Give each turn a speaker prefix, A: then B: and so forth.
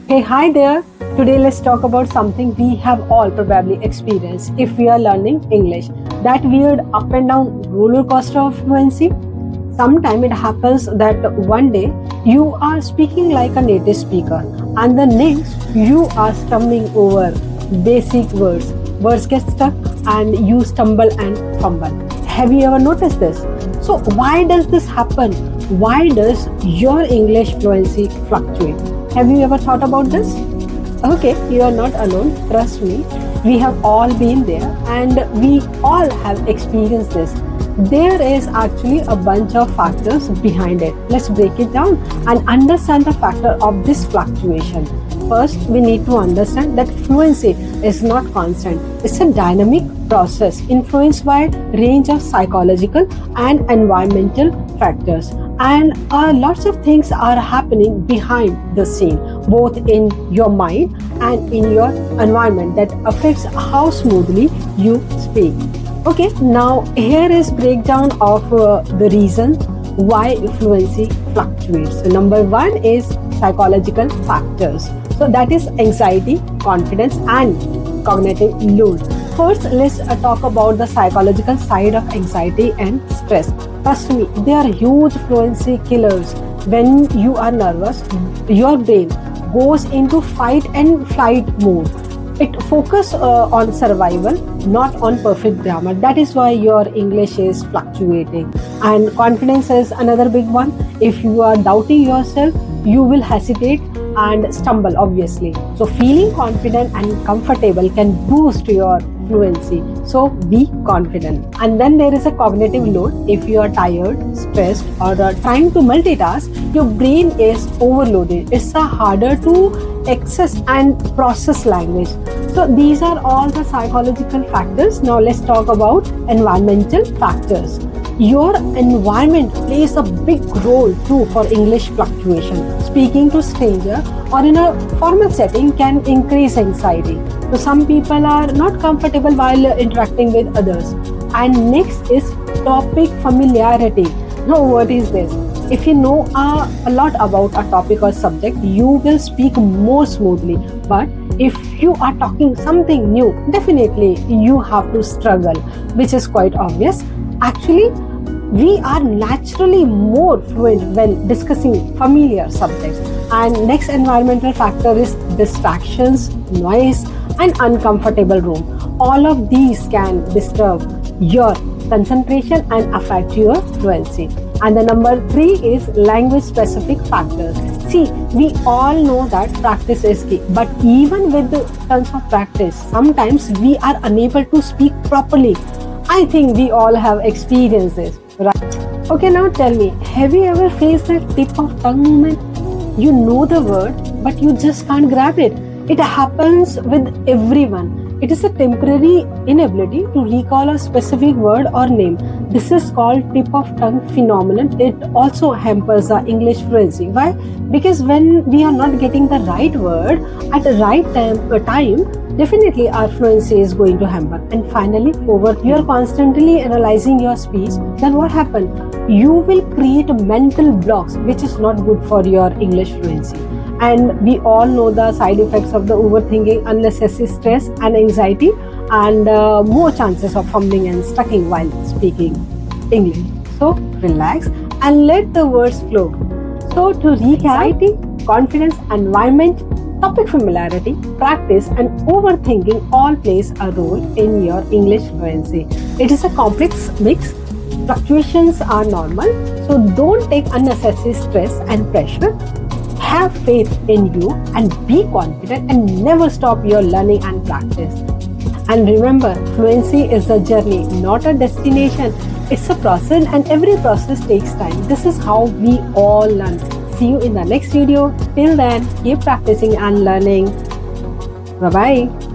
A: Hey, hi there. Today let's talk about something we have all probably experienced if we are learning English. That weird up and down roller coaster of fluency. Sometimes it happens that one day you are speaking like a native speaker and the next you are stumbling over basic words. Words get stuck and you stumble and fumble. Have you ever noticed this? So why does this happen? Why does your English fluency fluctuate? Have you ever thought about this? Okay, you are not alone. Trust me. We have all been there and we all have experienced this. There is actually a bunch of factors behind it. Let's break it down and understand the factor of this fluctuation. First, we need to understand that fluency is not constant. It's a dynamic process influenced by a range of psychological and environmental factors. And lots of things are happening behind the scene, both in your mind and in your environment that affects how smoothly you speak. Okay, now here is breakdown of the reasons why fluency fluctuates. So number one is psychological factors. So that is anxiety, confidence and cognitive load. First, let's talk about the psychological side of anxiety and stress. Trust me, they are huge fluency killers. When you are nervous, your brain goes into fight and flight mode. It focuses on survival, not on perfect grammar. That is why your English is fluctuating. And confidence is another big one. If you are doubting yourself, you will hesitate and stumble, obviously. So feeling confident and comfortable can boost your fluency. So be confident. And then there is a cognitive load. If you are tired, stressed or trying to multitask, your brain is overloaded. It's harder to access and process language. So these are all the psychological factors. Now let's talk about environmental factors. Your environment plays a big role too for English fluctuation. Speaking to stranger or in a formal setting can increase anxiety. So some people are not comfortable while interacting with others. And next is topic familiarity. Now what is this? If you know a lot about a topic or subject, you will speak more smoothly. But if you are talking something new, definitely you have to struggle, which is quite obvious. Actually, we are naturally more fluent when discussing familiar subjects. And next environmental factor is distractions, noise, and uncomfortable room. All of these can disturb your concentration and affect your fluency. And the number three is language specific factors. See, we all know that practice is key, but even with tons of practice, sometimes we are unable to speak properly. I think we all have experienced this, right? Okay, now tell me, have you ever faced that tip of tongue moment? You know the word, but you just can't grab it. It happens with everyone. It is a temporary inability to recall a specific word or name. This is called tip of tongue phenomenon. It also hampers our English fluency. Why? Because when we are not getting the right word at the right time, definitely our fluency is going to hamper. And finally, you are constantly analyzing your speech, then what happens? You will create mental blocks, which is not good for your English fluency. And we all know the side effects of the overthinking, unnecessary stress and anxiety, and more chances of fumbling and stucking while speaking English. So relax and let the words flow. So to recap, anxiety, confidence, environment, topic familiarity, practice and overthinking all plays a role in your English fluency. It is a complex mix. Fluctuations are normal, so don't take unnecessary stress and pressure. Have faith in you and be confident and never stop your learning and practice. And remember, fluency is a journey, not a destination. It's a process and every process takes time. This is how we all learn. See you in the next video. Till then, keep practicing and learning. Bye-bye.